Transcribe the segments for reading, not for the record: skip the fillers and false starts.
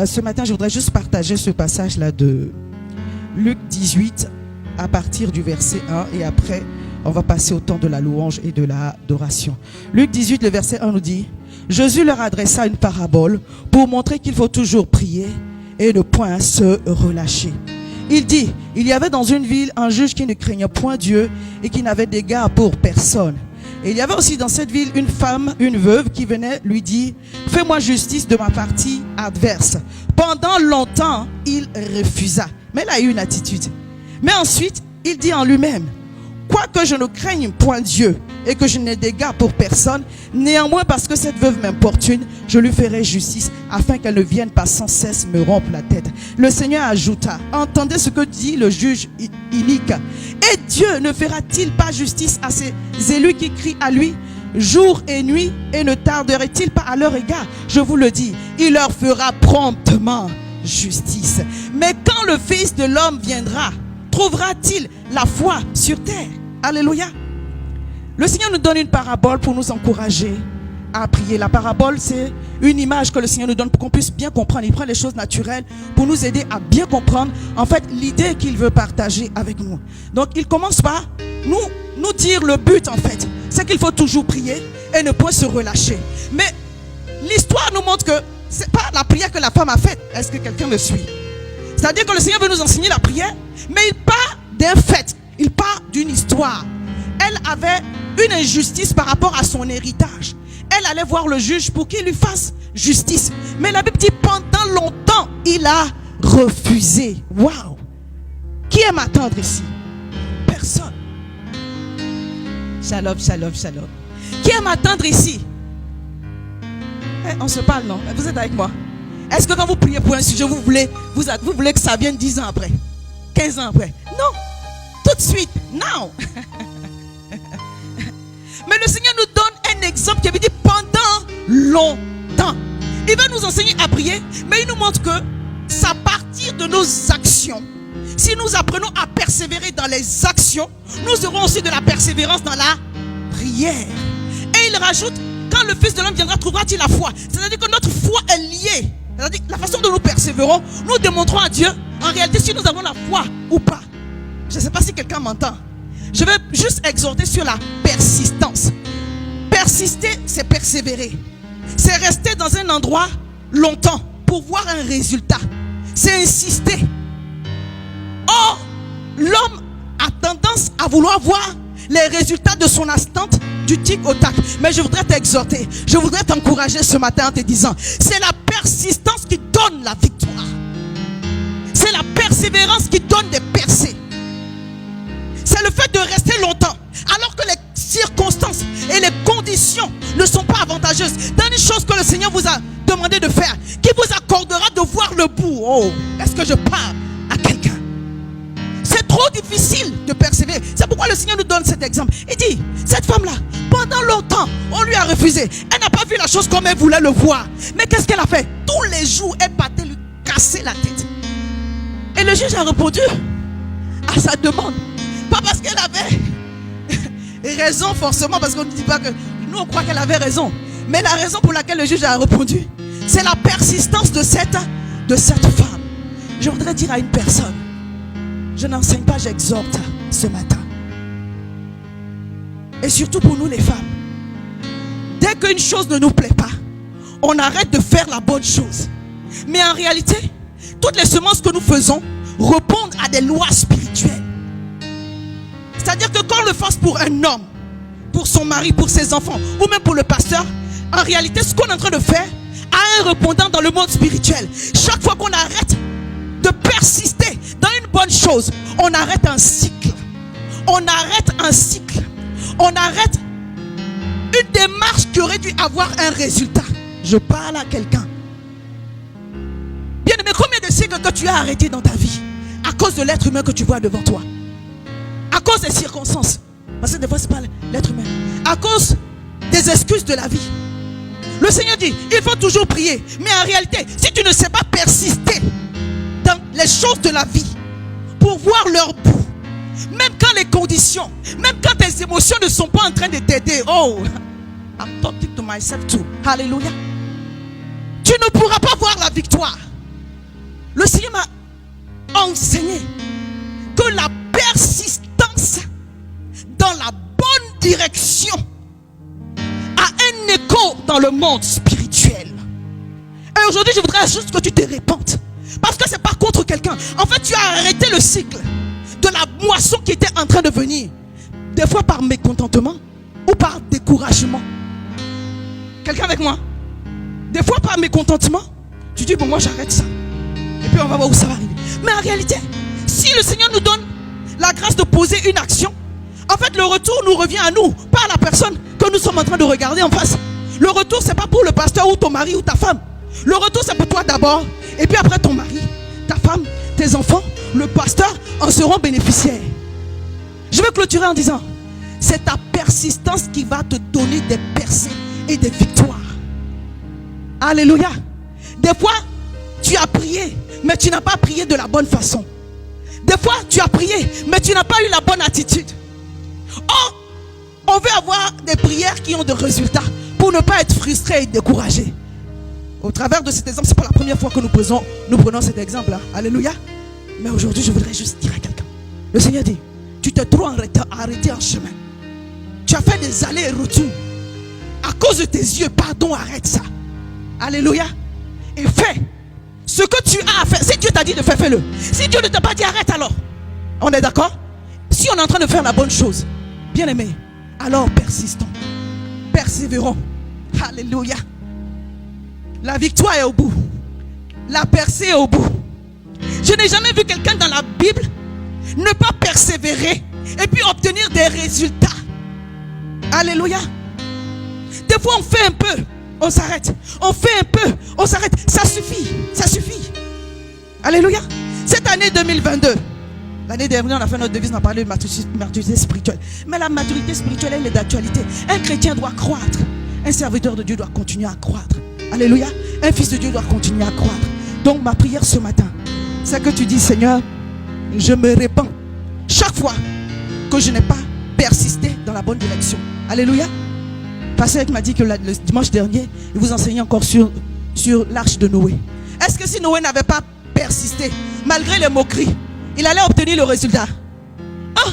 Ce matin, je voudrais juste partager ce passage-là de Luc 18 à partir du verset 1 et après, on va passer au temps de la louange et de l'adoration. Luc 18, le verset 1 nous dit: Jésus leur adressa une parabole pour montrer qu'il faut toujours prier et ne point se relâcher. Il dit: il y avait dans une ville un juge qui ne craignait point Dieu et qui n'avait d'égard pour personne. Et il y avait aussi dans cette ville une femme, une veuve, qui venait lui dire: fais-moi justice de ma partie adverse. Pendant longtemps, il refusa. Mais il a eu une attitude. Mais ensuite, il dit en lui-même: quoique je ne craigne point Dieu et que je n'ai d'égard pour personne, néanmoins parce que cette veuve m'importune, je lui ferai justice afin qu'elle ne vienne pas sans cesse me rompre la tête. Le Seigneur ajouta: entendez ce que dit le juge inique. Et Dieu ne fera-t-il pas justice à ses élus qui crient à lui jour et nuit, et ne tarderait-il pas à leur égard? Je vous le dis, il leur fera promptement justice. Mais quand le Fils de l'homme viendra, trouvera-t-il la foi sur terre? Alléluia. Le Seigneur nous donne une parabole pour nous encourager à prier. La parabole, c'est une image que le Seigneur nous donne pour qu'on puisse bien comprendre. Il prend les choses naturelles pour nous aider à bien comprendre en fait l'idée qu'il veut partager avec nous. Donc il commence par nous dire le but en fait. C'est qu'il faut toujours prier et ne point se relâcher. Mais l'histoire nous montre que ce n'est pas la prière que la femme a faite. Est-ce que quelqu'un me suit? C'est-à-dire que le Seigneur veut nous enseigner la prière, mais il part d'un fait, il part d'une histoire. Elle avait une injustice par rapport à son héritage. Elle allait voir le juge pour qu'il lui fasse justice. Mais la Bible dit pendant longtemps, il a refusé. Waouh! Qui aime attendre ici? Personne. Shalom, shalom, shalom. Qui aime attendre ici? On se parle, non? Vous êtes avec moi? Est-ce que quand vous priez pour un sujet, vous voulez que ça vienne 10 ans après? 15 ans après? Non. Tout de suite. Now. Mais le Seigneur nous donne un exemple qui veut dire pendant longtemps. Il va nous enseigner à prier, mais il nous montre que c'est à partir de nos actions. Si nous apprenons à persévérer dans les actions, nous aurons aussi de la persévérance dans la prière. Et il rajoute: quand le Fils de l'homme viendra, trouvera-t-il la foi? C'est-à-dire que notre foi est liée. C'est-à-dire que la façon dont nous persévérons, nous démontrons à Dieu en réalité si nous avons la foi ou pas. Je ne sais pas si quelqu'un m'entend. Je vais juste exhorter sur la persistance. Persister, c'est persévérer. C'est rester dans un endroit longtemps pour voir un résultat. C'est insister. Or, l'homme a tendance à vouloir voir les résultats de son attente du tic au tac. Mais je voudrais t'exhorter, je voudrais t'encourager ce matin en te disant: c'est la persistance qui donne la victoire. C'est la persévérance qui donne des percées. C'est le fait de rester longtemps alors que les circonstances et les conditions ne sont pas avantageuses dans une chose que le Seigneur vous a demandé de faire, qui vous accordera de voir le bout. Oh, est-ce que je parle à quelqu'un? C'est trop difficile de persévérer. C'est pourquoi le Seigneur nous donne cet exemple. Il dit: cette femme-là, pendant longtemps, on lui a refusé. Elle n'a pas vu la chose comme elle voulait le voir. Mais qu'est-ce qu'elle a fait? Tous les jours, elle partait lui casser la tête. Et le juge a répondu à sa demande. Pas parce qu'elle avait raison forcément, parce qu'on ne dit pas que nous on croit qu'elle avait raison. Mais la raison pour laquelle le juge a répondu, c'est la persistance de cette femme. Je voudrais dire à une personne, je n'enseigne pas, j'exhorte ce matin. Et surtout pour nous les femmes, dès qu'une chose ne nous plaît pas, on arrête de faire la bonne chose. Mais en réalité, toutes les semences que nous faisons répondent à des lois spirituelles. C'est-à-dire que quand on le fasse pour un homme, pour son mari, pour ses enfants, ou même pour le pasteur, en réalité, ce qu'on est en train de faire a un répondant dans le monde spirituel. Chaque fois qu'on arrête de persister dans une bonne chose, on arrête un cycle. On arrête un cycle. On arrête une démarche qui aurait dû avoir un résultat. Je parle à quelqu'un. Bien aimé, combien de cycles que tu as arrêté dans ta vie à cause de l'être humain que tu vois devant toi? À cause des circonstances. Parce que des fois, ce n'est pas l'être humain. À cause des excuses de la vie. Le Seigneur dit, il faut toujours prier. Mais en réalité, si tu ne sais pas persister dans les choses de la vie pour voir leur bout, même quand les conditions, même quand tes émotions ne sont pas en train de t'aider, oh, I'm talking to myself too. Hallelujah. Tu ne pourras pas voir la victoire. enseigné que la persistance dans la bonne direction a un écho dans le monde spirituel. Et aujourd'hui, je voudrais juste que tu te répandes. Parce que c'est pas contre quelqu'un. En fait, tu as arrêté le cycle de la moisson qui était en train de venir. Des fois par mécontentement ou par découragement. Quelqu'un avec moi? Des fois par mécontentement, tu dis bon, moi j'arrête ça. Et puis on va voir où ça va arriver. Mais en réalité, si le Seigneur nous donne la grâce de poser une action, en fait le retour nous revient à nous, pas à la personne que nous sommes en train de regarder en face. Le retour c'est pas pour le pasteur ou ton mari ou ta femme. Le retour c'est pour toi d'abord. Et puis après ton mari, ta femme, tes enfants, le pasteur en seront bénéficiaires. Je vais clôturer en disant, c'est ta persistance qui va te donner des percées et des victoires. Alléluia. Des fois, tu as prié, mais tu n'as pas prié de la bonne façon. Des fois, tu as prié, mais tu n'as pas eu la bonne attitude. Or, on veut avoir des prières qui ont des résultats pour ne pas être frustré et découragé. Au travers de cet exemple, c'est pas la première fois que nous prenons cet exemple. Hein. Alléluia. Mais aujourd'hui, je voudrais juste dire à quelqu'un. Le Seigneur dit, tu t'es trop arrêté en chemin. Tu as fait des allers et retours. À cause de tes yeux, pardon, arrête ça. Alléluia. Et fais ce que tu as à faire. Si Dieu t'a dit de faire, fais-le. Si Dieu ne t'a pas dit, arrête alors. On est d'accord? Si on est en train de faire la bonne chose, bien aimé, alors persistons. Persévérons. Alléluia. La victoire est au bout. La percée est au bout. Je n'ai jamais vu quelqu'un dans la Bible ne pas persévérer et puis obtenir des résultats. Alléluia. Des fois on fait un peu, on s'arrête. On fait un peu, on s'arrête. Ça suffit, ça suffit. Alléluia. Cette année 2022, l'année dernière on a fait notre devise, on a parlé de maturité spirituelle. Mais la maturité spirituelle elle est d'actualité. Un chrétien doit croître. Un serviteur de Dieu doit continuer à croître. Alléluia. Un fils de Dieu doit continuer à croître. Donc ma prière ce matin, c'est que tu dis, Seigneur, je me répands chaque fois que je n'ai pas persisté dans la bonne direction. Alléluia. Pasteur m'a dit que le dimanche dernier, il vous enseignait encore sur l'arche de Noé. Est-ce que si Noé n'avait pas persisté, malgré les moqueries, il allait obtenir le résultat? Hein?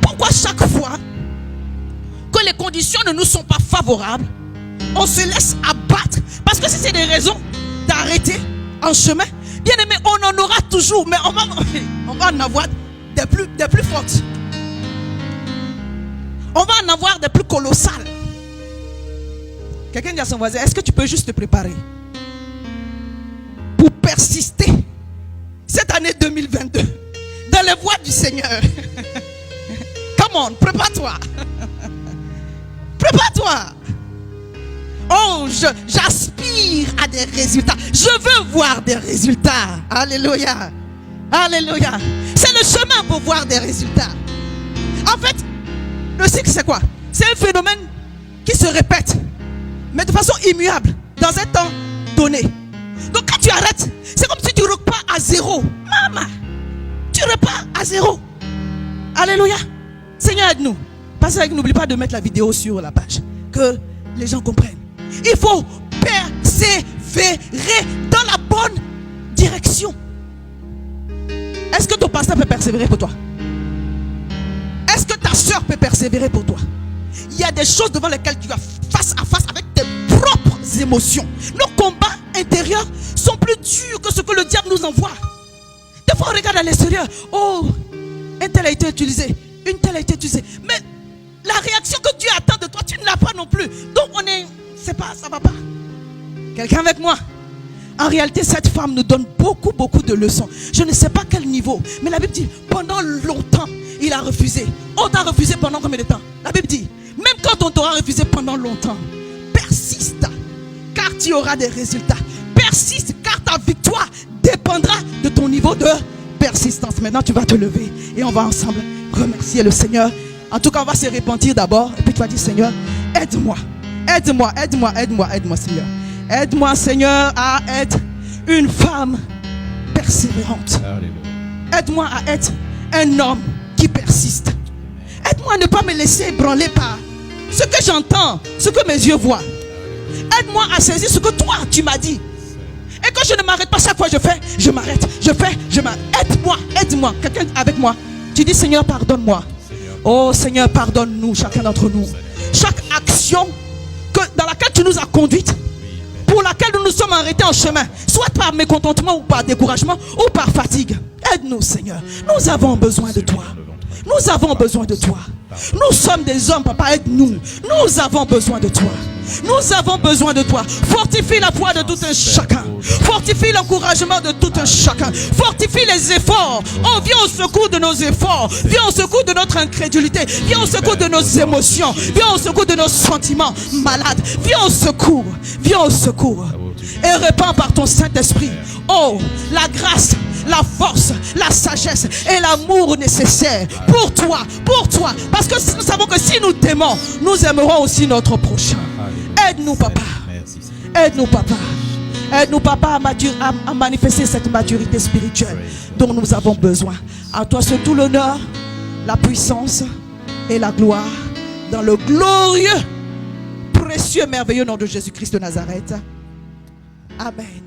Pourquoi chaque fois que les conditions ne nous sont pas favorables, on se laisse abattre? Parce que si c'est des raisons d'arrêter en chemin, bien aimé, on en aura toujours, mais on va en avoir des plus fortes. On va en avoir des plus colossales. Quelqu'un dit à son voisin, est-ce que tu peux juste te préparer pour persister cette année 2022 dans les voies du Seigneur? Come on, prépare-toi. Prépare-toi. Oh, j'aspire à des résultats. Je veux voir des résultats. Alléluia. Alléluia. C'est le chemin pour voir des résultats. En fait, le cycle c'est quoi? C'est un phénomène qui se répète, mais de façon immuable, dans un temps donné. Donc quand tu arrêtes, c'est comme si tu repars à zéro. Maman, tu repars à zéro. Alléluia. Seigneur, aide-nous. Parce que n'oublie pas de mettre la vidéo sur la page, que les gens comprennent. Il faut persévérer dans la bonne direction. Est-ce que ton pasteur peut persévérer pour toi? Est-ce que ta soeur peut persévérer pour toi? Il y a des choses devant lesquelles tu vas face à face avec tes propres émotions. Nos combats intérieurs sont plus durs que ce que le diable nous envoie. Des fois on regarde à l'extérieur. Oh, un tel a été utilisé, une telle a été utilisée. Mais la réaction que Dieu attend de toi, tu ne l'as pas non plus. Donc c'est pas, ça va pas. Quelqu'un avec moi? En réalité, cette femme nous donne beaucoup de leçons. Je ne sais pas quel niveau, mais la Bible dit, pendant longtemps, il a refusé. On t'a refusé pendant combien de temps? La Bible dit, même quand on t'aura refusé pendant longtemps, persiste, car tu auras des résultats. Persiste, car ta victoire dépendra de ton niveau de persistance. Maintenant, tu vas te lever et on va ensemble remercier le Seigneur. En tout cas, on va se repentir d'abord. Et puis tu vas dire, Seigneur, aide-moi. Aide-moi, aide-moi, aide-moi, aide-moi, Seigneur. Aide-moi, Seigneur, à être une femme persévérante. Aide-moi à être un homme qui persiste. Aide-moi à ne pas me laisser ébranler par ce que j'entends, ce que mes yeux voient. Aide-moi à saisir ce que toi, tu m'as dit. Et que je ne m'arrête pas. Chaque fois je fais, je m'arrête, je m'arrête. Aide-moi, aide-moi. Quelqu'un avec moi. Tu dis Seigneur, pardonne-moi. Oh Seigneur, pardonne-nous, chacun d'entre nous. Chaque action dans laquelle tu nous as conduites, pour laquelle nous nous sommes arrêtés en chemin, soit par mécontentement ou par découragement ou par fatigue. Aide-nous Seigneur. Nous avons besoin de toi. Nous avons besoin de toi. Nous sommes des hommes, papa, aide-nous. Nous avons besoin de toi. Nous avons besoin de toi. Fortifie la foi de tout un chacun. Fortifie l'encouragement de tout un chacun. Fortifie les efforts. Oh, viens au secours de nos efforts. Viens au secours de notre incrédulité. Viens au secours de nos émotions. Viens au secours de nos sentiments malades. Viens au secours. Viens au secours. Et répands par ton Saint-Esprit, oh, la grâce, la force, la sagesse et l'amour nécessaires pour toi, parce que nous savons que si nous t'aimons, nous aimerons aussi notre prochain. Aide-nous papa, aide-nous papa, aide-nous papa à manifester cette maturité spirituelle dont nous avons besoin. À toi c'est tout l'honneur, la puissance et la gloire dans le glorieux, précieux, merveilleux nom de Jésus-Christ de Nazareth. Amen.